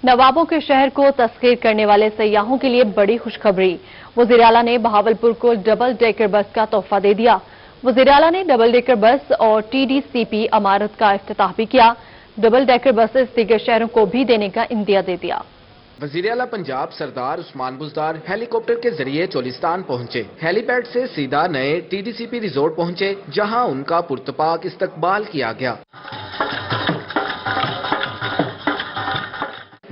नवाबों के शहर को तस्खीर करने वाले सयाहों के लिए बड़ी खुशखबरी। वज़ीर आला ने बहावलपुर को डबल डेकर बस का तोहफा दे दिया। वज़ीर आला ने डबल डेकर बस और टीडीसीपी इमारत का इफ्तिताह भी किया। डबल डेकर बसेस दीगर शहरों को भी देने का इंदिया दे दिया। वज़ीर आला पंजाब सरदार उस्मान बुज़दार हेलीकॉप्टर के जरिए चोलिस्तान पहुंचे। हेलीपैड से सीधा नए टीडीसीपी रिजोर्ट पहुंचे, जहां उनका पुरतपाक इस्तकबाल किया गया।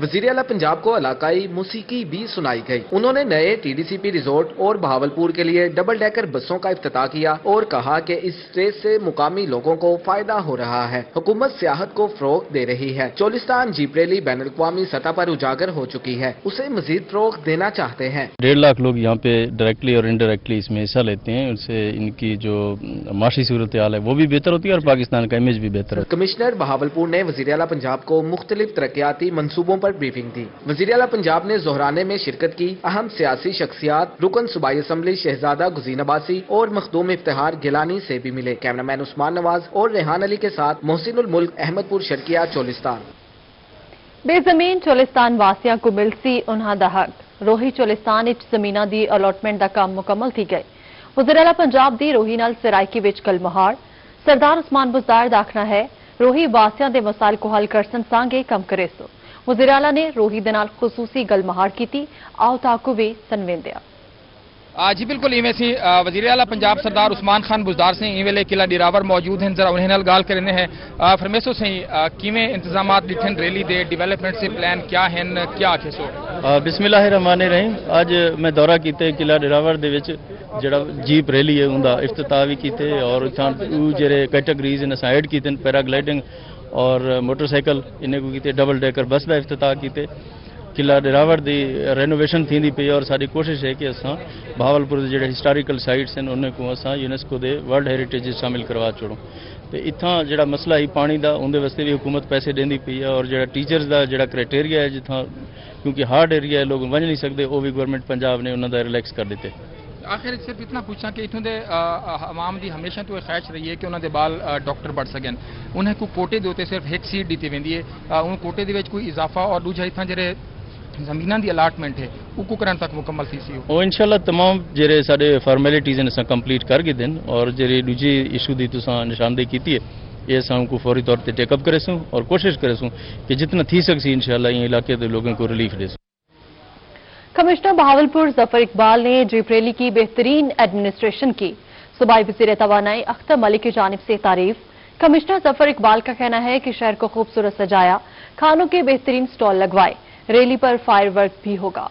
वज़ीर आला पंजाब को इलाकाई मौसीकी भी सुनाई गई। उन्होंने नए टीडीसीपी रिजोर्ट और बहावलपुर के लिए डबल डेकर बसों का इफ्तिताह किया और कहा कि इस रेस से मुकामी लोगों को फायदा हो रहा है। हुकूमत सियाहत को फरोग दे रही है। चोलिस्तान जीप रैली बैनुल-अक़वामी सतह पर उजागर हो चुकी है, उसे मजीद फरोग देना चाहते हैं। 1.5 लाख लोग यहाँ पे डायरेक्टली और इनडायरेक्टली इसमें हिस्सा लेते हैं। उससे इनकी जो माशी सूरत हाल है वो भी बेहतर होती है और पाकिस्तान का इमेज भी बेहतर है। कमिश्नर बहावलपुर ने वज़ीर आला पंजाब को मुख्तलिफ तरक्याती मंसूबों पर ब्रीफिंग दी। वज़ीर आला पंजाब ने ज़ोहराने में शिरकत की। अहम सियासी शख्सियात रुकन सूबाई असम्बली शहजादा गुज़ीन अब्बासी और मखदूम इफ्तिखार गिलानी से भी मिले। कैमरामैन उस्मान नवाज और रेहान अली के साथ मोहसिनुल मुल्क, अहमदपुर शर्किया, चोलिस्तान। बेज़मीन चोलिस्तान वासियां को मिलसी उन्हा दा हक। रोही चोलिस्तान इच जमीना दी अलॉटमेंट दा काम मुकम्मल थी गई। वज़ीर आला पंजाब दी रोही नाल सरायकी विच कल मोहार। सरदार उस्मान बुज़दार दा आखना है रोही वासियां दे मसाइल को हल करसन सांगे कम करे सो। वज़ीर आला ने रोही दे नाल खुसूसी गल महार की थी। आओ ताकू भी सनवेंदिया। जी बिल्कुल इवें सी वज़ीर आला पंजाब सरदार उस्मान खान बुज़दार से ई वेले किला डिरावर मौजूद हैं। जरा उन्हें नाल गाल करने हैं फरमेसो से किवें इंतजामात डिठन रैली दे डिवेलपमेंट से प्लान क्या हैं, क्या आखे सो। बिस्मिल्लाहिर्रहमानिर्रहीम। आज मैं दौरा कीते किला डिरावर दे विच जड़ा जीप रैली है उनका इफ्तिताह भी कीते और जेरे कैटेगरीज इन साइड कीते पैराग्लाइडिंग और मोटरसाइकिल इन्हें को कीते डबल डेकर बस का इफ्तिताह कीते। किला डिरावर दी रेनोवेशन थी पई और सारी कोशिश है कि असां बहावलपुर के जो हिस्टोरिकल साइट्स हैं उन्हें को असां यूनेस्को दे वर्ल्ड हेरिटेज शामिल करवा छोड़ो। तो इत्थां जो मसला ही पानी का उनके वास्ते भी हुकूमत पैसे देंदी पई है और जो टीचर्स का जो क्राइटेरिया है जिथा क्योंकि हार्ड एरिया है लोग वज नहीं सकते वो भी गवर्नमेंट पंजाब ने उन्होंने रिलैक्स कर दिते। आखिर सिर्फ इतना पूछा कि इतों दे आवाम की हमेशा तो ख्वाहिश रही है कि उन्होंने बाल डॉक्टर बढ़ सकें। उन्हें कोई कोटे के उत्ते सिर्फ एक सीट दी वेंदी है। उन कोटे के कोई इजाफा और दूजा इतना जो जमीन की अलाटमेंट है वो करने तक मुकम्मल थी सी वो इंशाल्लाह तमाम जेरे साडे फॉर्मेलिटीज ने कंप्लीट कर गए दिन और जेरी दूजी इशू की तुसा निशानदेही की है ये असां को फौरी तौर पर टेकअप करेसूँ और कोशिश करेसूँ कि जितना थी सकसी इंशाल्लाह ये इलाके के लोगों को रिलीफ दे। कमिश्नर बहावलपुर जफर इकबाल ने जीप रैली की बेहतरीन एडमिनिस्ट्रेशन की। सूबाई वज़ीर तवानाई अख्तर मलिक की जानिब से तारीफ। कमिश्नर जफर इकबाल का कहना है कि शहर को खूबसूरत सजाया, खानों के बेहतरीन स्टॉल लगवाए, रैली पर फायर वर्क भी होगा।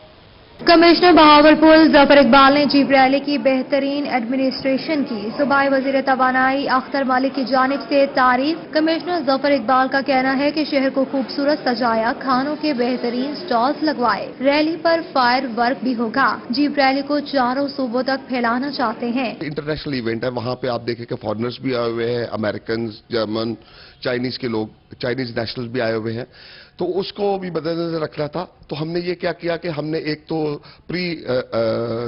कमिश्नर बहावलपुर जफर इकबाल ने जीप रैली की बेहतरीन एडमिनिस्ट्रेशन की। सूबाई वज़ीर तवानाई अख्तर मलिक की जानिब से तारीफ। कमिश्नर जफर इकबाल का कहना है कि शहर को खूबसूरत सजाया, खानों के बेहतरीन स्टॉल्स लगवाए, रैली पर फायर वर्क भी होगा। जीप रैली को चारों सूबों तक फैलाना चाहते हैं। इंटरनेशनल इवेंट है, वहाँ पे आप देखें कि फॉरेनर्स भी आए हुए हैं, अमेरिकन, जर्मन, चाइनीज के लोग, चाइनीज नेशनल भी आए हुए हैं, तो उसको भी मद्देनजर रखना था। तो हमने ये क्या किया कि हमने एक तो प्री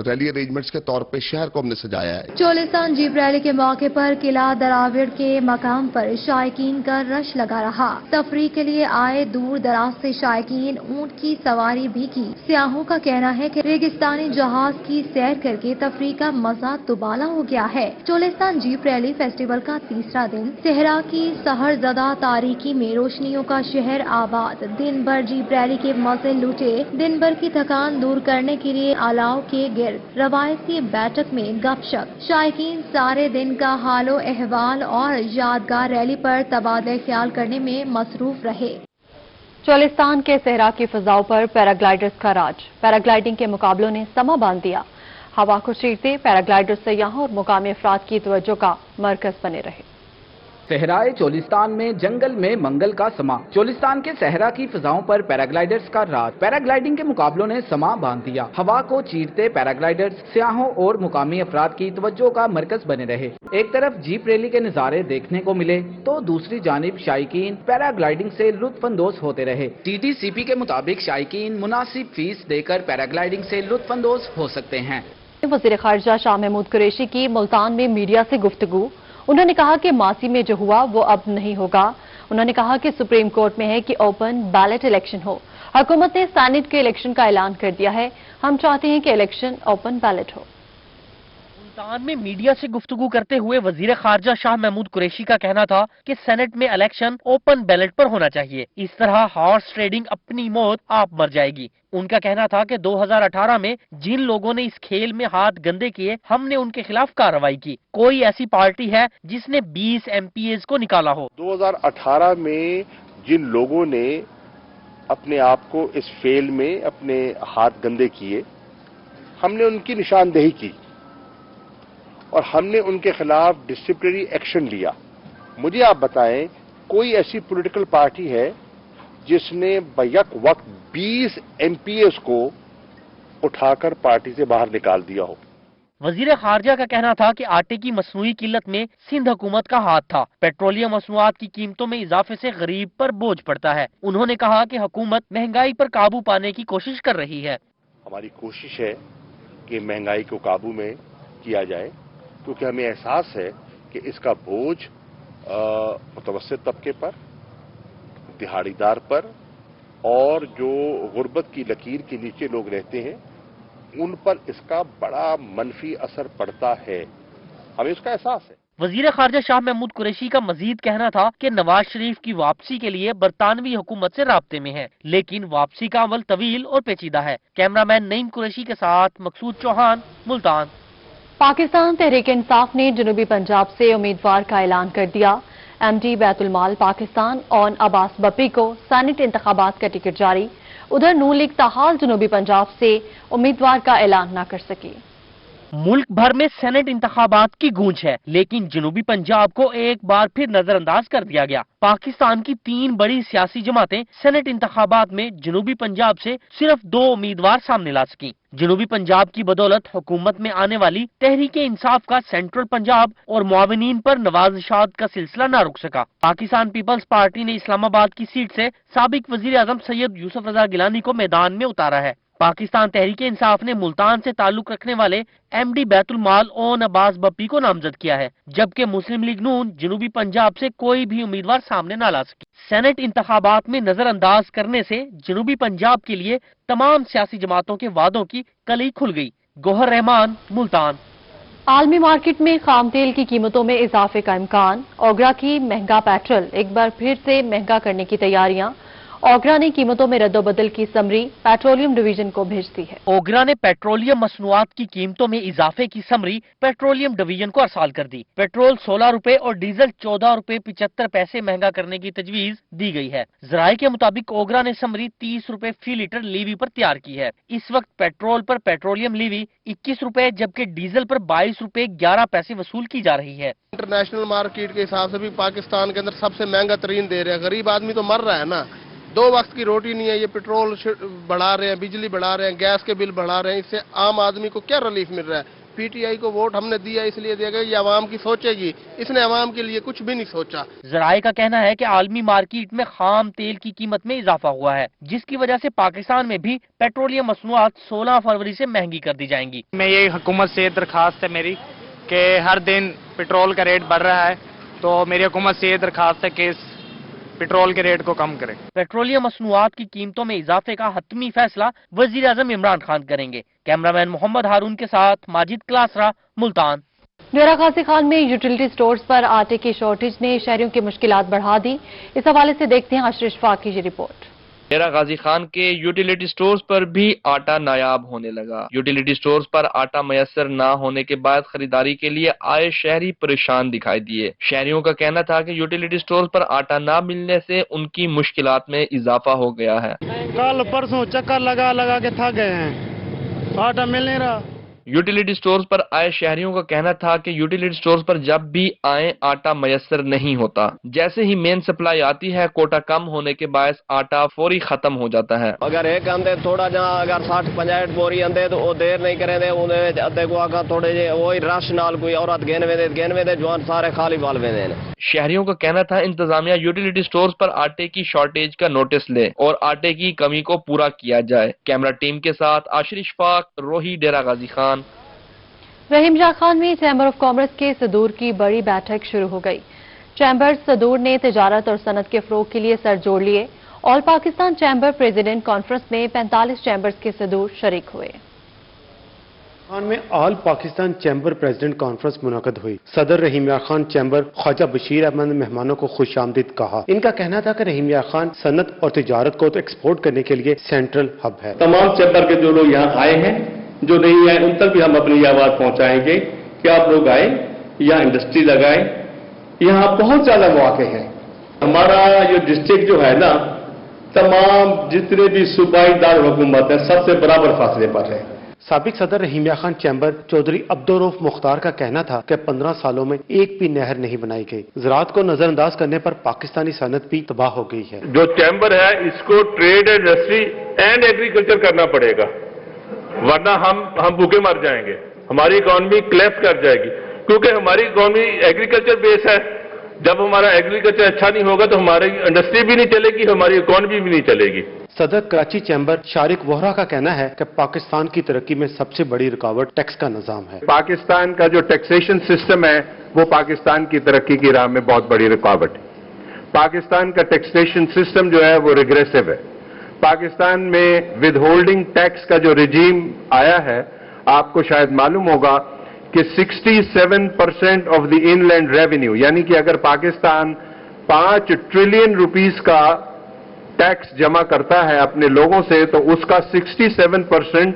रैली अरेंजमेंट्स के तौर पे शहर को हमने सजाया है। चोलिस्तान जीप रैली के मौके पर किला दराविड़ के मकाम पर शायकीन का रश लगा रहा। तफरीह के लिए आए दूर दराज से शायकीन ऊंट की सवारी भी की। सियाहों का कहना है कि रेगिस्तानी जहाज की सैर करके तफरीह का मजा दुबाला हो गया है। चोलिस्तान जीप रैली फेस्टिवल का तीसरा दिन सहरा की सहरजदा तारीकी में रोशनियों का शहर आबाद। दिन भर जीप रैली के मजे लूटे। दिन भर की थकान दूर करने के लिए अलाव के गिर्द रवायती बैठक में गपशप। शायकीन सारे दिन का हालो अहवाल और यादगार रैली पर तबादला ख्याल करने में मसरूफ रहे। चोलिस्तान के सहरा की फिजाओं पर पैराग्लाइडर्स का राज। पैराग्लाइडिंग के मुकाबलों ने समा बांध दिया। हवा को चीरते पैराग्लाइडर सयाहों और मुकामी अफराद की तवज्जो का मरकज बने रहे। सहराए चोलिस्तान में जंगल में मंगल का समा। चोलिस्तान के सहरा की फिजाओं पर पैराग्लाइडर्स का राज। पैराग्लाइडिंग के मुकाबलों ने समा बांध दिया। हवा को चीरते पैराग्लाइडर्स सियाहों और मुकामी अफराद की तवज्जो का मरकज बने रहे। एक तरफ जीप रैली के नजारे देखने को मिले तो दूसरी जानिब शायकीन पैराग्लाइडिंग से लुत्फानंदोज होते रहे। टीडीसीपी के मुताबिक शायकीन मुनासिब फीस देकर पैराग्लाइडिंग से लुत्फानंदोज हो सकते हैं। वज़ीर खारजा शाह महमूद कुरैशी की मुल्तान में मीडिया से गुफ्तगू। उन्होंने कहा कि मासी में जो हुआ वो अब नहीं होगा। उन्होंने कहा कि सुप्रीम कोर्ट में है कि ओपन बैलेट इलेक्शन हो। हुकूमत ने सैनेट के इलेक्शन का ऐलान कर दिया है। हम चाहते हैं कि इलेक्शन ओपन बैलेट हो। मुल्तान में मीडिया से गुफ्तगू करते हुए वजीर खारजा शाह महमूद कुरैशी का कहना था कि सेनेट में इलेक्शन ओपन बैलेट पर होना चाहिए। इस तरह हॉर्स ट्रेडिंग अपनी मौत आप मर जाएगी। उनका कहना था कि 2018 में जिन लोगों ने इस खेल में हाथ गंदे किए, हमने उनके खिलाफ कार्रवाई की। कोई ऐसी पार्टी है जिसने 20 MPs को निकाला हो? 2018 में जिन लोगों ने अपने आप को इस फेल में अपने हाथ गंदे किए, हमने उनकी निशानदेही की और हमने उनके खिलाफ डिसिप्लिनरी एक्शन लिया। मुझे आप बताएं, कोई ऐसी पॉलिटिकल पार्टी है जिसने बैक वक्त 20 MPs को उठाकर पार्टी से बाहर निकाल दिया हो? वजीर खारजा का कहना था कि आटे की मसनूई किल्लत में सिंध हुकूमत का हाथ था। पेट्रोलियम मसनूआत की कीमतों में इजाफे से गरीब पर बोझ पड़ता है। उन्होंने कहा कि हुकूमत महंगाई पर काबू पाने की कोशिश कर रही है। हमारी कोशिश है कि महंगाई को काबू में किया जाए, क्योंकि हमें एहसास है कि इसका बोझ मुतवस्सित तबके पर, दिहाड़ीदार पर और जो गुर्बत की लकीर के नीचे लोग रहते हैं उन पर इसका बड़ा मनफी असर पड़ता है। हमें इसका एहसास है। वजीर खारजा शाह महमूद कुरैशी का मजीद कहना था कि नवाज शरीफ की वापसी के लिए बरतानवी हुकूमत से राब्ते में है, लेकिन वापसी का अमल तवील और पेचीदा है। कैमरामैन नईम कुरैशी के साथ मकसूद चौहान, मुल्तान। पाकिस्तान तहरीक इंसाफ ने जनूबी पंजाब से उम्मीदवार का ऐलान कर दिया। MD बैतुल माल पाकिस्तान और अब्बास बप्पी को सैनेट इंतखाबात का टिकट जारी। उधर नून लीग ताहाल जनूबी पंजाब से उम्मीदवार का ऐलान न कर सकी। मुल्क भर में सेनेट इंतखाबात की गूंज है, लेकिन जनूबी पंजाब को एक बार फिर नजरअंदाज कर दिया गया। पाकिस्तान की 3 बड़ी सियासी जमातें सेनेट इंतखाबात में जनूबी पंजाब से सिर्फ 2 उम्मीदवार सामने ला सकी। जनूबी पंजाब की बदौलत हुकूमत में आने वाली तहरीक इंसाफ का सेंट्रल पंजाब और मुआविनीन पर नवाज़शात का सिलसिला न रुक सका। पाकिस्तान पीपल्स पार्टी ने इस्लामाबाद की सीट से साबिक वजीर आजम सैयद यूसुफ रजा गिलानी को मैदान में उतारा है। पाकिस्तान तहरीक इंसाफ ने मुल्तान से ताल्लुक रखने वाले MD बैतुल माल और अब्बास बप्पी को नामजद किया है, जबकि मुस्लिम लीग नून जनूबी पंजाब से कोई भी उम्मीदवार सामने न ला सकी। सेनेट इंतखाबात में नजरअंदाज करने से जनूबी पंजाब के लिए तमाम सियासी जमातों के वादों की कली खुल गई। गोहर रहमान, मुल्तान। आलमी मार्केट में खाम तेल की कीमतों में इजाफे का इम्कान। ओगरा की महंगा पेट्रोल एक बार फिर से महंगा करने की तैयारियां। ओगरा ने कीमतों में रद्दोबदल की समरी पेट्रोलियम डिवीजन को भेज दी है। ओगरा ने पेट्रोलियम मसनूआत की कीमतों में इजाफे की समरी पेट्रोलियम डिवीजन को अरसाल कर दी। पेट्रोल 16 रुपए और डीजल 14 रुपए 75 पैसे महंगा करने की तजवीज दी गई है। जराये के मुताबिक ओगरा ने समरी 30 रुपए फी लीटर लीवी पर तैयार की है। इस वक्त पेट्रोल पर पेट्रोलियम लीवी 21 रुपए जबकि डीजल पर 22 रुपए 11 पैसे वसूल की जा रही है। इंटरनेशनल मार्केट के हिसाब से भी पाकिस्तान के अंदर सबसे महंगा तरीन दे रहे हैं। गरीब आदमी तो मर रहा है ना, 2 वक्त की रोटी नहीं है। ये पेट्रोल बढ़ा रहे हैं, बिजली बढ़ा रहे हैं, गैस के बिल बढ़ा रहे हैं। इससे आम आदमी को क्या रिलीफ मिल रहा है? PTI को वोट हमने दिया इसलिए दिया गया ये अवाम की सोचेगी, इसने अवाम के लिए कुछ भी नहीं सोचा। जराये का कहना है कि आलमी मार्केट में खाम तेल की कीमत में इजाफा हुआ है, जिसकी वजह से पाकिस्तान में भी पेट्रोलियम मसनूआत 16 फरवरी से महंगी कर दी जाएंगी। मैं ये हुकूमत से दरखास्त है मेरी कि हर दिन पेट्रोल का रेट बढ़ रहा है, तो मेरी हुकूमत से ये दरखास्त है कि पेट्रोल के रेट को कम करें। पेट्रोलियम मसनूआत की कीमतों में इजाफे का हतमी फैसला वजीर आजम इमरान खान करेंगे। कैमरामैन मोहम्मद हारून के साथ माजिद क्लासरा, मुल्तान। डेरा गाजी खान में यूटिलिटी स्टोर्स पर आटे की शॉर्टेज ने शहरियों की मुश्किलात बढ़ा दी। इस हवाले से देखते हैं आशीष फाकी की रिपोर्ट। डेरा गाजी खान के यूटिलिटी स्टोर्स पर भी आटा नायाब होने लगा। यूटिलिटी स्टोर्स पर आटा मयसर न होने के बाद खरीदारी के लिए आए शहरी परेशान दिखाई दिए। शहरियों का कहना था कि यूटिलिटी स्टोर्स पर आटा न मिलने से उनकी मुश्किलात में इजाफा हो गया है। कल परसों चक्कर लगा लगा के थक गए हैं, आटा मिल नहीं रहा। यूटिलिटी स्टोर्स पर आए शहरियों का कहना था कि यूटिलिटी स्टोर्स पर जब भी आए आटा मयसर नहीं होता। जैसे ही मेन सप्लाई आती है कोटा कम होने के बायस आटा फौरी खत्म हो जाता है। अगर एक आंदे थोड़ा जहाँ अगर 60-65 बोरी आंदे तो वो देर नहीं करेंगे, उन्हें अद्धे को आका थोड़े जे वही रश नाल कोई औरत गेनवे दे जवान सारे खाली बाल वेंदे। शहरियों का कहना था इंतजामिया यूटिलिटी स्टोर्स पर आटे की शॉर्टेज का नोटिस ले और आटे की कमी को पूरा किया जाए। कैमरा टीम के साथ आशिर इशफाक, रोही, डेरा गाजी खान। रहीम शाह खान में चैम्बर ऑफ कॉमर्स के सदूर की बड़ी बैठक शुरू हो गई। चैम्बर सदूर ने तिजारत और सनत के फरोग के लिए सर जोड़ लिए all Pakistan chamber president conference में 45 चैम्बर्स के सदूर शरीक हुए। खान में all Pakistan chamber president conference मुनक़द हुई। सदर रहीम यार खान चैम्बर ख्वाजा बशीर अहमद ने मेहमानों को खुश आमदीद कहा। इनका कहना था कि रहीम यार खान सनत और तिजारत को तो एक्सपोर्ट करने के लिए सेंट्रल हब है। तमाम चैम्बर के जो लोग यहाँ आए हैं, जो नहीं आए, उन तक भी हम अपनी आवाज पहुंचाएंगे कि आप लोग आए, यहाँ इंडस्ट्री लगाए। यहाँ बहुत ज्यादा मौके हैं। हमारा ये डिस्ट्रिक्ट जो है ना, तमाम जितने भी सूबाई दार हुकूमत है, सबसे बराबर फासले पर है। साबिक सदर रहीम यार खान चैम्बर चौधरी अब्दुर्रऊफ मुख्तार का कहना था कि 15 सालों में एक भी नहर नहीं बनाई गई। ज़राअत को नजरअंदाज करने पर पाकिस्तानी सनत भी तबाह हो गई है। जो चैम्बर है, इसको ट्रेड, इंडस्ट्री एंड एग्रीकल्चर करना पड़ेगा, वरना हम भूखे मर जाएंगे। हमारी इकोनॉमी क्लैश कर जाएगी, क्योंकि हमारी इकोनॉमी एग्रीकल्चर बेस है। जब हमारा एग्रीकल्चर अच्छा नहीं होगा तो हमारी इंडस्ट्री भी नहीं चलेगी, हमारी इकोनॉमी भी नहीं चलेगी। सदर कराची चैम्बर शारिक वोहरा का कहना है कि पाकिस्तान की तरक्की में सबसे बड़ी रुकावट टैक्स का निजाम है। पाकिस्तान का जो टैक्सेशन सिस्टम है, वो पाकिस्तान की तरक्की की राह में बहुत बड़ी रुकावट है। पाकिस्तान का टैक्सेशन सिस्टम जो है वो रिग्रेसिव है। पाकिस्तान में विद होल्डिंग टैक्स का जो रिजीम आया है, आपको शायद मालूम होगा कि 67% ऑफ द इनलैंड रेवेन्यू, यानी कि अगर पाकिस्तान 5 ट्रिलियन रुपीस का टैक्स जमा करता है अपने लोगों से, तो उसका 67%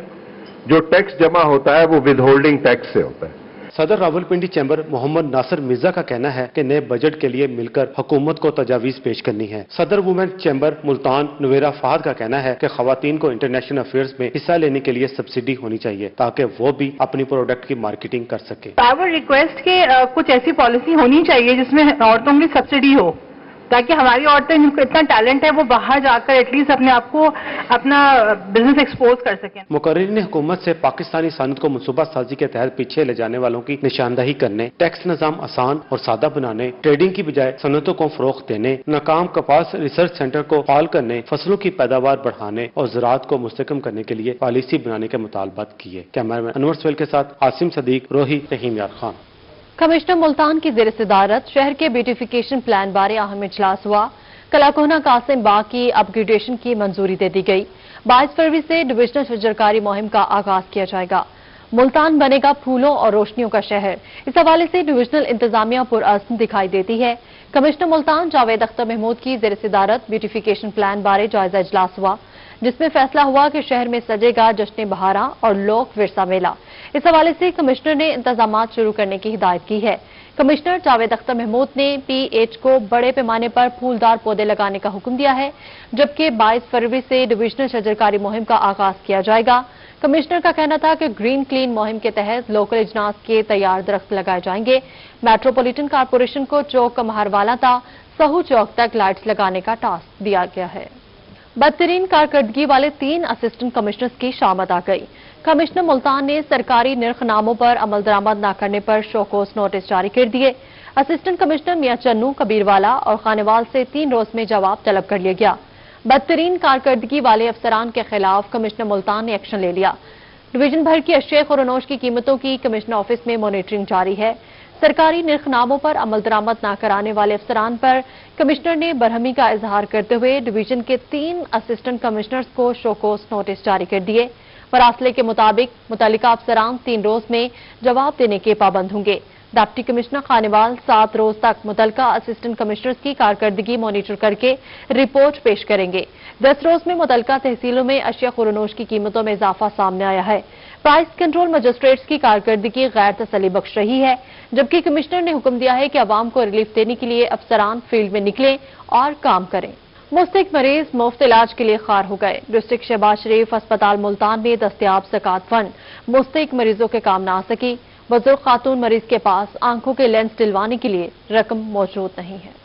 जो टैक्स जमा होता है वो विद होल्डिंग टैक्स से होता है। सदर रावलपिंडी चैम्बर मोहम्मद नासिर मिर्जा का कहना है कि नए बजट के लिए मिलकर हुकूमत को तजावीज पेश करनी है। सदर वुमेन चैम्बर मुल्तान नुवेरा फहद का कहना है कि खवातीन को इंटरनेशनल अफेयर्स में हिस्सा लेने के लिए सब्सिडी होनी चाहिए, ताकि वो भी अपनी प्रोडक्ट की मार्केटिंग कर सके। पावर रिक्वेस्ट के कुछ ऐसी पॉलिसी होनी चाहिए जिसमें औरतों की सब्सिडी हो, ताकि हमारी औरतें जिनको इतना टैलेंट है वो बाहर जाकर एटलीस्ट अपने आप को अपना बिजनेस एक्सपोज कर सकें। मुकर्रिरीन हुकूमत से पाकिस्तानी सनत को मनसूबा साजी के तहत पीछे ले जाने वालों की निशानदही करने, टैक्स निजाम आसान और सादा बनाने, ट्रेडिंग की बजाय सनतों को फरोख्त देने, नाकाम कपास रिसर्च सेंटर को फाल करने, फसलों की पैदावार बढ़ाने और ज़राअत को मुस्तकम करने के लिए पॉलिसी बनाने के मुतालबात किए। कैमरामैन अनवर सवेल के साथ आसिम सदीक, रोही, रहीम यार खान। कमिश्नर मुल्तान की ज़ेर सदारत शहर के ब्यूटिफिकेशन प्लान बारे अहम इजलास हुआ। कलाकोना कासिम बाग की अपग्रेडेशन की मंजूरी दे दी गई। 22 फरवरी से डिविजनल शजरकारी मुहिम का आगाज किया जाएगा। मुल्तान बनेगा फूलों और रोशनियों का शहर। इस हवाले से डिविजनल इंतजामिया पुरअज़्म दिखाई देती है। कमिश्नर मुल्तान जावेद अख्तर महमूद की ज़ेर सदारत ब्यूटिफिकेशन प्लान बारे जायजा इजलास हुआ, जिसमें फैसला हुआ कि शहर में सजेगा जश्न बहारा और लोक विरसा मेला। इस हवाले से कमिश्नर ने इंतजामात शुरू करने की हिदायत की है। कमिश्नर जावेद अख्तर महमूद ने PH को बड़े पैमाने पर फूलदार पौधे लगाने का हुक्म दिया है, जबकि 22 फरवरी से डिविजनल शजरकारी मुहिम का आगाज किया जाएगा। कमिश्नर का कहना था कि ग्रीन क्लीन मुहिम के तहत लोकल इजनास के तैयार दरख्त लगाए जाएंगे। मेट्रोपॉलिटन कारपोरेशन को चौक कमहारवाला था सहू चौक तक लाइट्स लगाने का टास्क दिया गया है। बदतरीन कारकर्दगी वाले 3 असिस्टेंट कमिश्नर्स की शामत आ गई। कमिश्नर मुल्तान ने सरकारी निर्खनामों पर अमल दरामद न करने पर शोकोस नोटिस जारी कर दिए। असिस्टेंट कमिश्नर मियां चन्नू, कबीरवाला और खानेवाल से 3 रोज में जवाब तलब कर लिया गया। बदतरीन कारकर्दगी वाले अफसरान के खिलाफ कमिश्नर मुल्तान ने एक्शन ले लिया। डिवीजन भर की अशिया खुरनोश की कीमतों की कमिश्नर ऑफिस में मॉनिटरिंग जारी है। सरकारी निर्खनामों पर अमल दरामद न कराने वाले अफसरान पर कमिश्नर ने बरहमी का इजहार करते हुए डिवीजन के 3 असिस्टेंट कमिश्नर्स को शोकोस नोटिस जारी कर दिए। फरासले के मुताबिक मुतल्लिका अफसरान 3 रोज में जवाब देने के पाबंद होंगे। डिप्टी कमिश्नर खानेवाल 7 रोज तक मुतल्लिका असिस्टेंट कमिश्नर्स की कारकर्दगी मॉनिटर करके रिपोर्ट पेश करेंगे। 10 रोज में मुतल्लिका तहसीलों में अशिया खुरनोश की कीमतों में इजाफा सामने आया है। प्राइस कंट्रोल मजिस्ट्रेट्स की कारकर्दगी गैर तसल्ली बख्श रही है, जबकि कमिश्नर ने हुक्म दिया है कि अवाम को रिलीफ देने के लिए अफसरान फील्ड में निकलें और काम करें। मुस्तहिक मरीज मुफ्त इलाज के लिए खार हो गए। डिस्ट्रिक्ट शहबाज शरीफ अस्पताल मुल्तान में दस्तयाब ज़कात फंड मुस्तहिक मरीजों के काम न आ सकी। बुजुर्ग खातून मरीज के पास आंखों के लेंस दिलवाने के लिए रकम मौजूद नहीं है।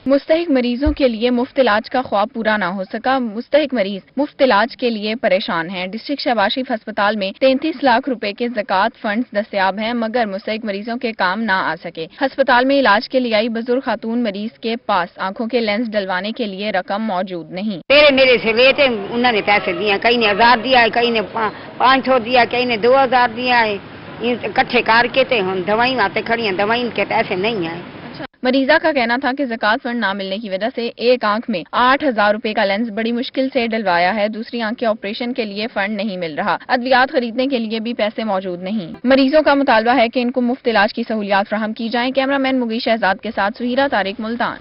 मुस्तहिक मरीजों के लिए मुफ्त इलाज का ख्वाब पूरा न हो सका। मुस्तहिक मरीज मुफ्त इलाज के लिए परेशान हैं। डिस्ट्रिक्ट शहबाज शरीफ अस्पताल में 33 लाख रुपए के ज़कात फंड दस्तयाब हैं, मगर मुस्तहिक मरीजों के काम न आ सके। अस्पताल में इलाज के लिए आई बुजुर्ग खातून मरीज के पास आंखों के लेंस डलवाने के लिए रकम मौजूद नहीं। मेरे से लेते उन्होंने पैसे दिए, कई ने 1000 दिया है, कई ने 500 दिया, कई ने 2000 दिया है। इकट्ठे करके हम दवाई आते खड़ी हैं, दवाई के पैसे नहीं आए। मरीजा का कहना था कि ज़कात फंड ना मिलने की वजह से एक आंख में 8,000 रुपए का लेंस बड़ी मुश्किल से डलवाया है, दूसरी आंख के ऑपरेशन के लिए फंड नहीं मिल रहा, अद्वियात खरीदने के लिए भी पैसे मौजूद नहीं। मरीजों का मुतालबा है कि इनको मुफ्त इलाज की सहूलियात फराहम की जाएं। कैमरामैन मुगी शहजाद के साथ सुहीरा तारिक, मुल्तान।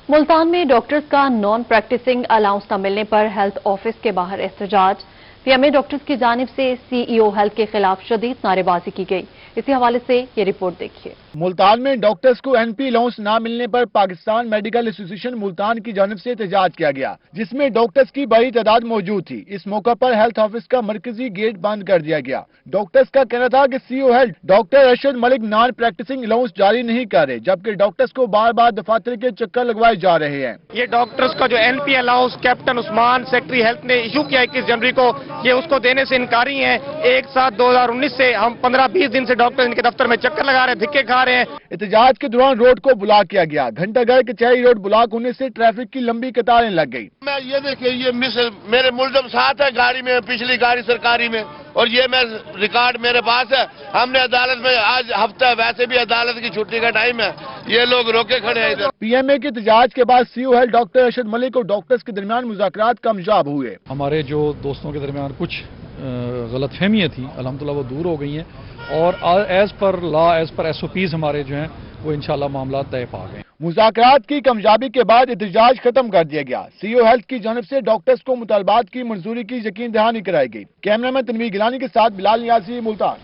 मुल्तान में डॉक्टर्स का नॉन प्रैक्टिसिंग अलाउंस न मिलने पर हेल्थ ऑफिस के बाहर एहतजाज। पीएमए डॉक्टर्स की जानिब से सीईओ हेल्थ के खिलाफ शदीद नारेबाजी की गई। इसी हवाले से ये रिपोर्ट देखिए। मुल्तान में डॉक्टर्स को एनपी अलाउंस ना मिलने पर पाकिस्तान मेडिकल एसोसिएशन मुल्तान की जानिब से एहतजाज किया गया, जिसमें डॉक्टर्स की बड़ी तादाद मौजूद थी। इस मौका पर हेल्थ ऑफिस का मरकजी गेट बंद कर दिया गया। डॉक्टर्स का कहना था कि CEO health doctor Arshad Malik non practicing allowance जारी नहीं कर रहे, जबकि डॉक्टर्स को बार बार दफातर के चक्कर लगवाए जा रहे हैं। ये डॉक्टर्स का जो NP allowance captain Usman secretary health ने इशू किया 21 जनवरी को, ये उसको देने से इनकारी है। 1/7/2019 से हम 15-20 दिन से डॉक्टर इनके दफ्तर में चक्कर लगा रहे हैं, धिक्के खा रहे हैं। एहतजाज के दौरान रोड को ब्लॉक किया गया। घंटाघर कचहरी रोड ब्लॉक होने से ट्रैफिक की लंबी कतारें लग गई। मैं ये देखिए, ये मेरे मुलजम साथ है गाड़ी में, पिछली गाड़ी सरकारी में, और ये मैं रिकॉर्ड मेरे पास है। हमने अदालत में, आज हफ्ता है, वैसे भी अदालत की छुट्टी का टाइम है, ये लोग रोके खड़े हैं इधर। पीएमए के एहतजाज के बाद CEO health doctor Arshad Malik और डॉक्टर्स के दरमियान मुज़ाकरात कामयाब हुए। हमारे जो दोस्तों के दरमियान कुछ गलतफहमियाँ थी, अल्हम्दुलिल्लाह वो दूर हो गई हैं, और as per law, as per SOPs हमारे जो हैं वो इंशाल्लाह मामला तय पा गए। मुज़ाकरात की कामयाबी के बाद एहतजाज खत्म कर दिया गया। सीईओ हेल्थ की जानिब से डॉक्टर्स को मुतालबात की मंजूरी की यकीन दहानी कराई गई। कैमरामैन तनवीर गिलानी के साथ बिलाल नियाज़ी, मुल्तान।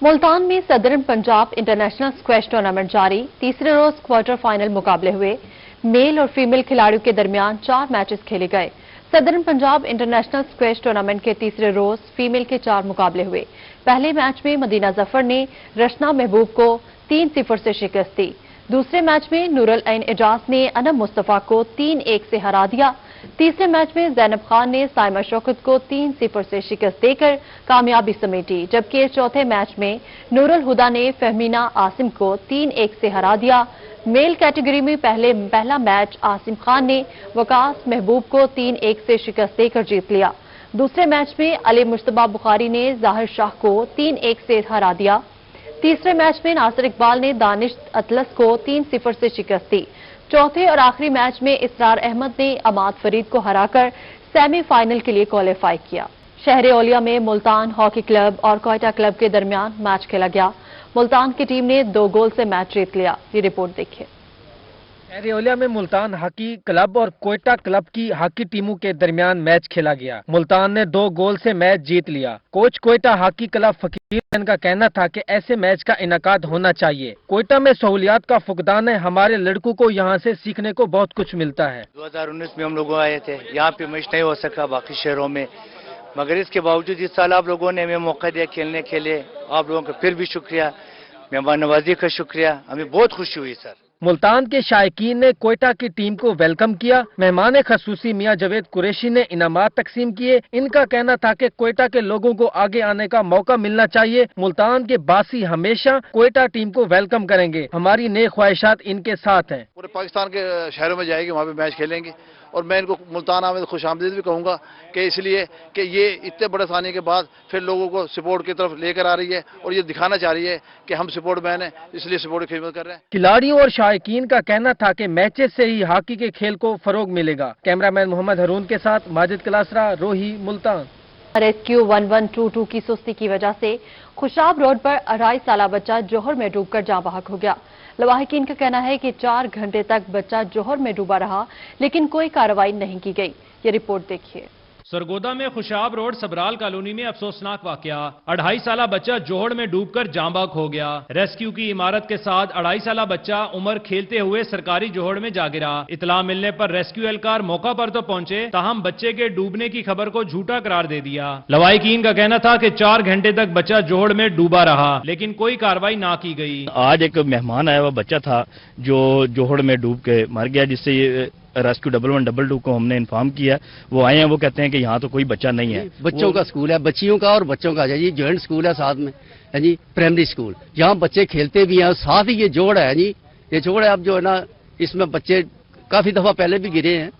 मुल्तान में southern Punjab international squash tournament जारी। तीसरे रोज क्वार्टर फाइनल मुकाबले हुए। मेल और फीमेल खिलाड़ियों के दरमियान 4 मैचेस खेले गए। Southern Punjab international squash tournament के तीसरे रोज फीमेल के 4 मुकाबले हुए। पहले मैच में मदीना जफर ने रशना महबूब को 3-0 से शिकस्त दी। दूसरे मैच में नूरुल ऐन एजाज ने अनम मुस्तफा को 3-1 से हरा दिया। तीसरे मैच में जैनब खान ने साइमा शौकत को 3-0 से शिकस्त देकर कामयाबी समेटी, जबकि चौथे मैच में नूरुल हुदा ने फहमीना आसिम को 3-1 से हरा दिया। मेल कैटेगरी में पहला मैच आसिम खान ने वकास महबूब को 3-1 से शिकस्त देकर जीत लिया। दूसरे मैच में अली मुश्तबा बुखारी ने जाहिर शाह को 3-1 से हरा दिया। तीसरे मैच में नासिर इकबाल ने दानिश अतलस को 3-0 से शिकस्त दी। चौथे और आखिरी मैच में इसरार अहमद ने अमाद फरीद को हराकर सेमीफाइनल के लिए क्वालिफाई किया। शहर औलिया में मुल्तान हॉकी क्लब और कोयटा क्लब के दरमियान मैच खेला गया। मुल्तान की टीम ने 2 गोल से मैच जीत लिया। ये रिपोर्ट देखिए। शहर औलिया में मुल्तान हॉकी क्लब और कोयटा क्लब की हॉकी टीमों के दरमियान मैच खेला गया। मुल्तान ने 2 गोल से मैच जीत लिया। कोच कोयटा हॉकी क्लब फकीर का कहना था कि ऐसे मैच का इनेकाद होना चाहिए। कोयटा में सहूलियात का फुकदान है, हमारे लड़कों को यहाँ से सीखने को बहुत कुछ मिलता है। 2019 में हम लोग आए थे, यहाँ पे मैच नहीं हो सका बाकी शहरों में, मगर इसके बावजूद इस साल आप लोगों ने हमें मौका दिया खेलने के लिए। आप लोगों का फिर भी शुक्रिया, मेहमान नवाजी का शुक्रिया, हमें बहुत खुशी हुई सर। मुल्तान के शायकीन ने कोयटा की टीम को वेलकम किया। मेहमान खसूसी मियां जवेद कुरैशी ने इनामात तकसीम किए। इनका कहना था कि कोयटा के लोगों को आगे आने का मौका मिलना चाहिए। मुल्तान के बासी हमेशा कोयटा टीम को वेलकम करेंगे। हमारी नेक ख्वाहिशात इनके साथ हैं। पूरे पाकिस्तान के शहरों में जाएगी, वहाँ पे मैच खेलेंगे, और मैं इनको मुल्तान आने में खुश आमदीद भी कहूँगा कि इसलिए कि ये इतने बड़े आने के बाद फिर लोगों को सपोर्ट की तरफ लेकर आ रही है और ये दिखाना चाह रही है कि हम सपोर्ट मैन हैं, इसलिए सपोर्ट की खिदमत कर रहे हैं। खिलाड़ियों और शायकीन का कहना था कि मैचेस से ही हॉकी के खेल को फरोग मिलेगा। कैमरामैन मोहम्मद हरून के साथ माजिद कलासरा, रोही, मुल्तान। रेस्क्यू 1122 की सुस्ती की वजह से खुशाब रोड पर 2.5 साल बच्चा जोहर में डूबकर जाँ बहक हो गया। लवाहिकीन का कहना है कि 4 घंटे तक बच्चा जोहर में डूबा रहा, लेकिन कोई कार्रवाई नहीं की गई। ये रिपोर्ट देखिए। सरगोदा में खुशाब रोड सबराल कॉलोनी में अफसोसनाक वाकया। 2.5 साल बच्चा जोहड़ में डूबकर जाँ बहक हो गया। रेस्क्यू की इमारत के साथ 2.5 साल बच्चा उमर खेलते हुए सरकारी जोहड़ में जा गिरा। इतला मिलने पर रेस्क्यू एहलकार मौका पर तो पहुंचे, ताहम बच्चे के डूबने की खबर को झूठा करार दे दिया। लवाहिकीन का कहना था कि 4 घंटे तक बच्चा जोहड़ में डूबा रहा, लेकिन कोई कार्रवाई ना की गई। आज एक मेहमान आया हुआ बच्चा था जो जोहड़ में डूब के मर गया, जिससे रेस्क्यू 1122 को हमने इन्फॉर्म किया। वो आए हैं, वो कहते हैं कि यहाँ तो कोई बच्चा नहीं है। बच्चों का स्कूल है, बच्चियों का और बच्चों का जी जॉइंट स्कूल है साथ में है जी, प्राइमरी स्कूल, यहाँ बच्चे खेलते भी हैं, साथ ही ये जोड़ है जी, ये जोड़ है। अब जो है ना, इसमें बच्चे काफी दफा पहले भी गिरे हैं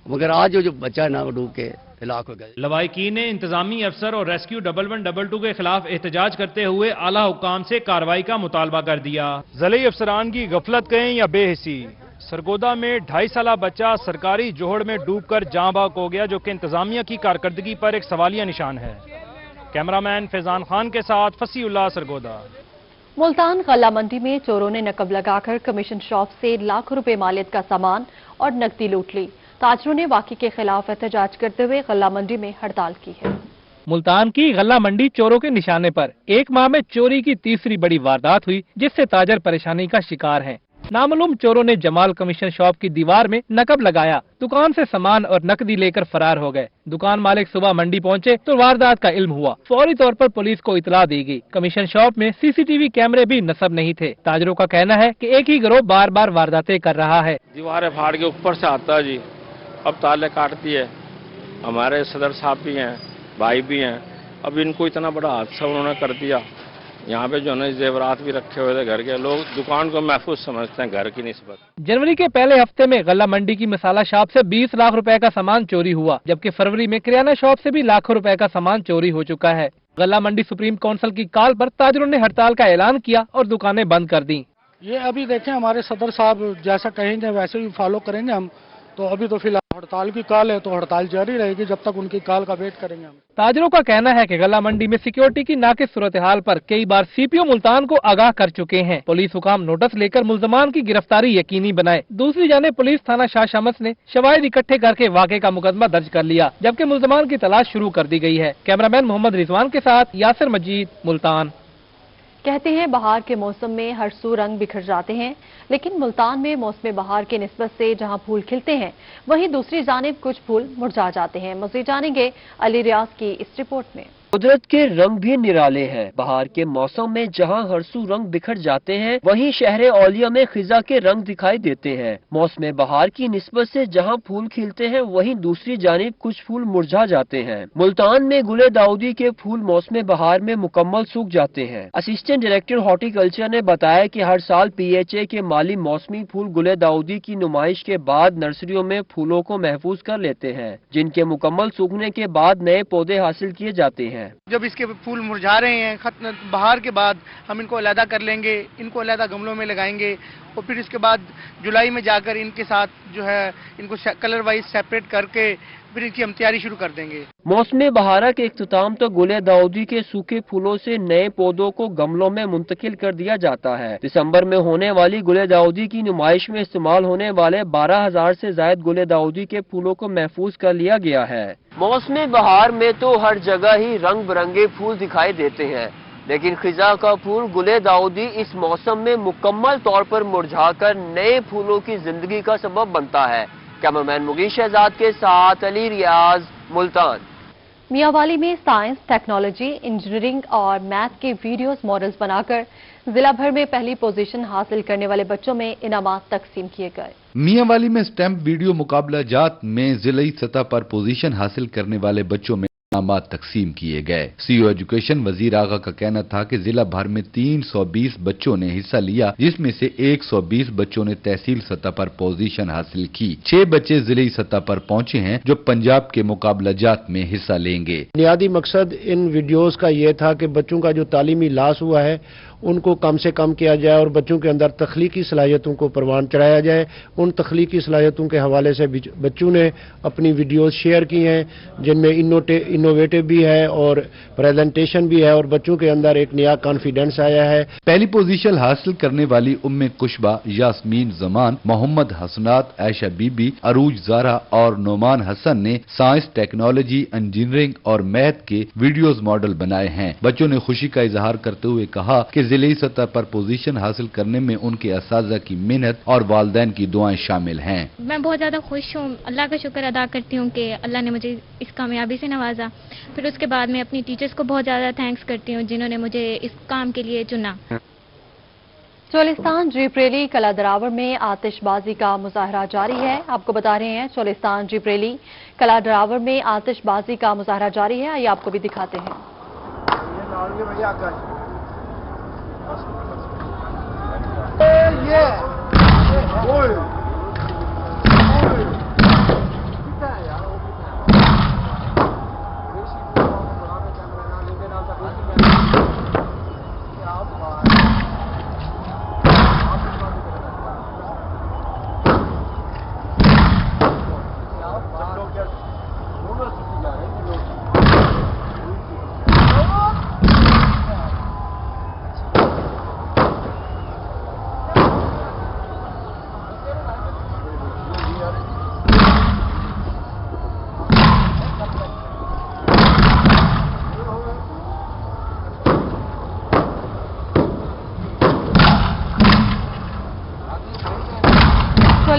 मगर आज जो बच्चा है ना वो डूब के हलाक हो गया। लवाहिकीन ने इंतजामी अफसर और रेस्क्यू 1112 के खिलाफ एहतजाज करते हुए आला हुक्काम से कार्रवाई का मुतालबा कर दिया। ज़िले अफसरान की गफलत कहें या बेहिसी, सरगोदा में 2.5 साला बच्चा सरकारी जोहड़ में डूबकर जाँ बाक हो गया, जो कि इंतजामिया की कारकर्दगी पर एक सवालिया निशान है। कैमरामैन फैजान खान के साथ फसीउल्लाह, सरगोदा। मुल्तान गल्ला मंडी में चोरों ने नकब लगाकर कमीशन शॉप से लाखों रुपए मालियत का सामान और नकदी लूट ली। ताजरों ने वाक़ई के खिलाफ एहतजाज करते हुए गल्ला मंडी में हड़ताल की है। मुल्तान की गल्ला मंडी चोरों के निशाने पर एक माह में चोरी की तीसरी बड़ी वारदात हुई, जिससे ताजर परेशानी का शिकार हैं। नामालूम चोरों ने जमाल कमीशन शॉप की दीवार में नकब लगाया, दुकान से सामान और नकदी लेकर फरार हो गए। दुकान मालिक सुबह मंडी पहुंचे तो वारदात का इल्म हुआ। फौरी तौर पर पुलिस को इतला दी गई। कमीशन शॉप में सीसीटीवी कैमरे भी नस्ब नहीं थे। ताजरों का कहना है कि एक ही गिरोह बार बार वारदातें कर रहा है। दीवारें फाड़ के ऊपर से आता है जी, अब ताले काटती है। हमारे सदर साहब भी हैं, भाई भी हैं, अब इनको इतना बड़ा हादसा उन्होंने कर दिया। यहाँ पे जो है जेवरात भी रखे हुए थे घर के, लोग दुकान को महफूज समझते हैं घर की निस्बत। जनवरी के पहले हफ्ते में गल्ला मंडी की मसाला शॉप से 20 लाख रुपए का सामान चोरी हुआ, जबकि फरवरी में किराना शॉप से भी लाखों रुपए का सामान चोरी हो चुका है। गल्ला मंडी सुप्रीम काउंसिल की कॉल पर ताजरों ने हड़ताल का ऐलान किया और दुकानें बंद कर दी। ये अभी देखें, हमारे सदर साहब जैसा कहेंगे वैसे ही फॉलो करेंगे हम। तो अभी तो फिलहाल हड़ताल की कॉल है, तो हड़ताल जारी रहेगी जब तक उनकी कॉल का वेट करेंगे हम। ताजरों का कहना है कि गल्ला मंडी में सिक्योरिटी की नाकिस सूरत हाल पर कई बार सीपीओ मुल्तान को आगाह कर चुके हैं। पुलिस हुकाम नोटिस लेकर मुल्जमान की गिरफ्तारी यकीनी बनाए। दूसरी जाने पुलिस थाना शाह शमस ने शवाहिद इकट्ठे करके वाक़े का मुकदमा दर्ज कर लिया, जबकि मुल्जमान की तलाश शुरू कर दी गई है। कैमरामैन मोहम्मद रिजवान के साथ यासिर मजीद, मुल्तान। कहते हैं बहार के मौसम में हर सू रंग बिखर जाते हैं, लेकिन मुल्तान में मौसम बहार के निस्बत से जहां फूल खिलते हैं वहीं दूसरी जानिब कुछ फूल मुरझा जाते हैं। मज़ीद जानेंगे अली रियाज की इस रिपोर्ट में। कुदरत के रंग भी निराले हैं। बहार के मौसम में जहां हरसू रंग बिखर जाते हैं वहीं शहर औलिया में खिजा के रंग दिखाई देते हैं। मौसम बहार की निस्बत से जहां फूल खिलते हैं वहीं दूसरी जानिब कुछ फूल मुरझा जाते हैं। मुल्तान में गुले दाऊदी के फूल मौसम बहार में मुकम्मल सूख जाते हैं। असिस्टेंट डायरेक्टर हॉर्टिकल्चर ने बताया कि हर साल PHA के माली मौसमी फूल गुले दाऊदी की नुमाइश के बाद नर्सरियों में फूलों को महफूज कर लेते हैं, जिनके मुकम्मल सूखने के बाद नए पौधे हासिल किए जाते हैं। जब इसके फूल मुरझा रहे हैं खत्म बहार के बाद हम इनको अलहदा कर लेंगे, इनको अलहदा गमलों में लगाएंगे और फिर इसके बाद जुलाई में जाकर इनके साथ जो है इनको कलर वाइज सेपरेट करके फिर इनकी हम तैयारी शुरू कर देंगे। मौसम बहारा के इख्तिताम तक गुले दाऊदी के सूखे फूलों से नए पौधों को गमलों में मुंतकिल कर दिया जाता है। दिसंबर में होने वाली गुले दाऊदी की नुमाइश में इस्तेमाल होने वाले 12,000 से ज्यादा गुले दाऊदी के फूलों को महफूज कर लिया गया है। मौसम बहार में तो हर जगह ही रंग बिरंगे फूल दिखाई देते हैं, लेकिन खिजा का फूल गुले दाऊदी इस मौसम में मुकम्मल तौर पर मुरझाकर नए फूलों की जिंदगी का सबब बनता है। कैमरामैन मुगीश शहजाद के साथ अली रियाज, मुल्तान। मियांवाली में साइंस, टेक्नोलॉजी, इंजीनियरिंग और मैथ के वीडियोस मॉडल्स बनाकर जिला भर में पहली पोजीशन हासिल करने वाले बच्चों में इनामात तकसीम किए गए। मियांवाली में स्टैम्प वीडियो मुकाबला जात में जिलाई सतह पर पोजीशन हासिल करने वाले बच्चों में इनामात तकसीम किए गए। सीईओ एजुकेशन वजीर आगा का कहना था कि जिला भर में 320 बच्चों ने हिस्सा लिया, जिसमें से 120 बच्चों ने तहसील सतह पर पोजीशन हासिल की। 6 बच्चे जिले सतह पर पहुंचे हैं जो पंजाब के मुकाबला जात में हिस्सा लेंगे। बुनियादी मकसद इन वीडियोस का ये था कि बच्चों का जो तालीमी लॉस हुआ है उनको कम से कम किया जाए और बच्चों के अंदर तख्लीकी सलाहियतों को परवान चढ़ाया जाए। उन तख्लीकी सलाहियतों के हवाले से बच्चों ने अपनी वीडियोस शेयर की हैं, जिनमें इनोवेटिव भी है और प्रेजेंटेशन भी है और बच्चों के अंदर एक नया कॉन्फिडेंस आया है। पहली पोजीशन हासिल करने वाली उम्मे कुशबा, यास्मीन जमान, मोहम्मद हसनात, आयशा बीबी, अरूज जारा और नोमान हसन ने साइंस, टेक्नोलॉजी, इंजीनियरिंग और मैथ के वीडियोस मॉडल बनाए हैं। बच्चों ने खुशी का इजहार करते हुए कहा कि जिले सतह पर पोजीशन हासिल करने में उनके असातिज़ा की मेहनत और वालिदैन की दुआएं शामिल हैं। मैं बहुत ज्यादा खुश हूँ, अल्लाह का शुक्र अदा करती हूँ कि अल्लाह ने मुझे इस कामयाबी से नवाजा। फिर उसके बाद मैं अपनी टीचर्स को बहुत ज्यादा थैंक्स करती हूँ जिन्होंने मुझे इस काम के लिए चुना। चोलिस्तान जीप रैली कला दरावर में आतिशबाजी का मुजाहरा जारी है। आपको बता रहे हैं चोलिस्तान जीप रैली कला दरावर में आतिशबाजी का मुजाहरा जारी है। आइए आपको भी दिखाते हैं।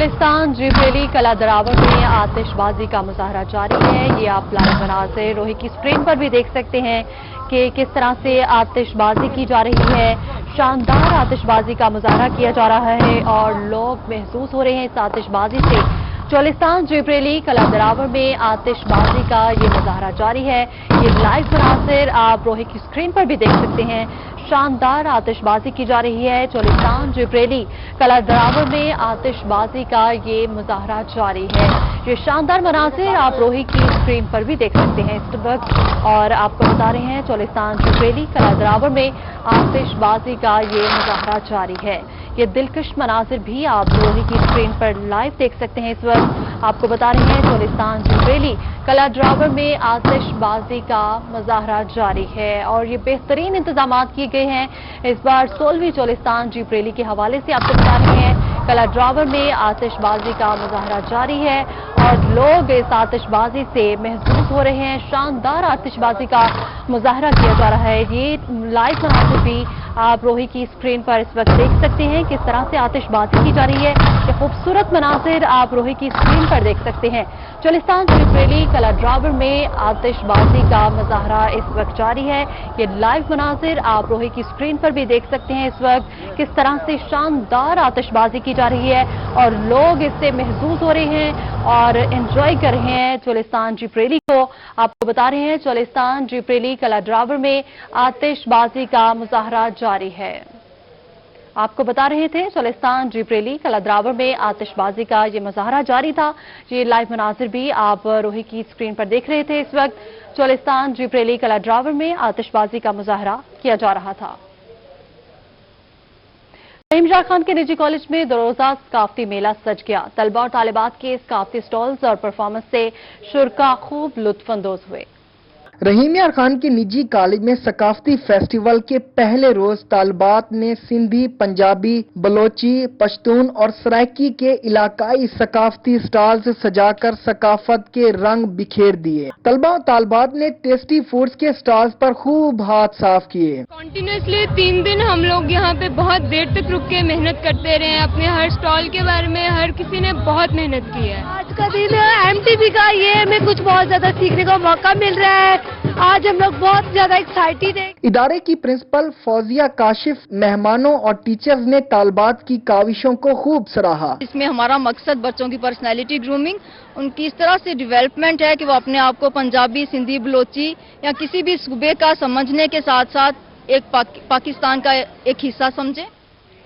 चोलिस्तान जिब्रेली कला दरावर में आतिशबाजी का मुजाहरा जारी है। ये आप लाइव मनाज़िर रोही की स्क्रीन पर भी देख सकते हैं कि किस तरह से आतिशबाजी की जा रही है। शानदार आतिशबाजी का मुजाहरा किया जा रहा है और लोग महसूस हो रहे हैं इस आतिशबाजी से। चोलिस्तान जिब्रेली कला दरावर में आतिशबाजी का ये मुजाहरा जारी है। ये लाइव मनाज़िर आप रोही की स्क्रीन पर भी देख सकते हैं। शानदार आतिशबाजी की जा रही है। चोलिस्तान जिब्रेली कला दरावर में आतिशबाजी का ये मुजाहरा जारी है। ये शानदार मनाज़िर आप रोही की स्क्रीन पर भी देख सकते हैं इस वक्त, और आपको बता रहे हैं चोलिस्तान जिब्रेली कला दरावर में आतिशबाजी का ये मुजाहरा जारी है। ये दिलकश मनाज़िर भी आप रोही की स्क्रीन पर लाइव देख सकते हैं इस वक्त। आपको बता रहे हैं चोलिस्तान जिब्रेली कला दरावर में आतिशबाजी का मुजाहरा जारी है और ये बेहतरीन इंतजाम किए गए हैं। इस बार 16वीं चोलिस्तान जिब्रेली के हवाले से आपको बता रहे हैं कला दरावर में आतिशबाजी का मुजाहरा जारी है और लोग इस आतिशबाजी से महसूस हो रहे हैं। शानदार आतिशबाजी का मुजाहरा किया जा रहा है। ये लाइव मनाज़िर भी आप रोही की स्क्रीन पर इस वक्त देख सकते हैं किस तरह से आतिशबाजी की जा रही है। ये खूबसूरत मनाज़िर आप रोही की स्क्रीन पर देख सकते हैं। चोलिस्तान जिब्रेली कला दरावर में आतिशबाजी का मुजाहरा इस वक्त जारी है। ये लाइव मनाज़िर आप रोही की स्क्रीन पर भी देख सकते हैं इस वक्त किस तरह से शानदार आतिशबाजी की जा रही है और लोग इससे महसूस हो रहे हैं और एंजॉय कर रहे हैं चोलिस्तान जिब्रेली को। आपको बता रहे हैं चोलिस्तान जिब्रेली कला दरावर में आतिशबाजी का मुजाहरा जारी है। आपको बता रहे थे चोलिस्तान जिब्रेली कला दरावर में आतिशबाजी का ये मुजाहरा जारी था। ये लाइव मनाज़िर भी आप रोही की स्क्रीन पर देख रहे थे। इस वक्त चोलिस्तान जिब्रेली कला दरावर में आतिशबाजी का मुजाहरा किया जा रहा था। रहीम शाह खान के निजी कॉलेज में दो रोजा सकाफती मेला सज गया। तलबा और तालिबात के सकाफती स्टॉल्स और परफॉर्मेंस से शुरका खूब लुत्फानंदोज हुए। रहीम शाह खान के निजी कॉलेज में सकाफती फेस्टिवल के पहले रोज तालिबात ने सिंधी, पंजाबी, बलोची, पश्तून और सराइकी के इलाकाई सकाफती स्टॉल्स सजाकर सकाफत के रंग बिखेर दिए। तलबा और तालिबात ने टेस्टी फूड्स के स्टॉल्स पर खूब हाथ साफ किए। कंटिन्यूसली 3 दिन हम लोग यहाँ पे बहुत देर तक रुक के मेहनत करते रहे। अपने हर स्टॉल के बारे में हर किसी ने बहुत मेहनत की है। आज का दिन MTV का ये हमें कुछ बहुत ज्यादा सीखने का मौका मिल रहा है। आज हम लोग बहुत ज्यादा एक्साइटेड हैं। इदारे की प्रिंसिपल फौजिया काशिफ, मेहमानों और टीचर्स ने तालिबात की काविशों को खूब सराहा। इसमें हमारा मकसद बच्चों की पर्सनैलिटी ग्रूमिंग, उनकी इस तरह से डेवलपमेंट है कि वो अपने आप को पंजाबी, सिंधी, बलोची या किसी भी सूबे का समझने के साथ साथ एक पाकिस्तान का एक हिस्सा समझे।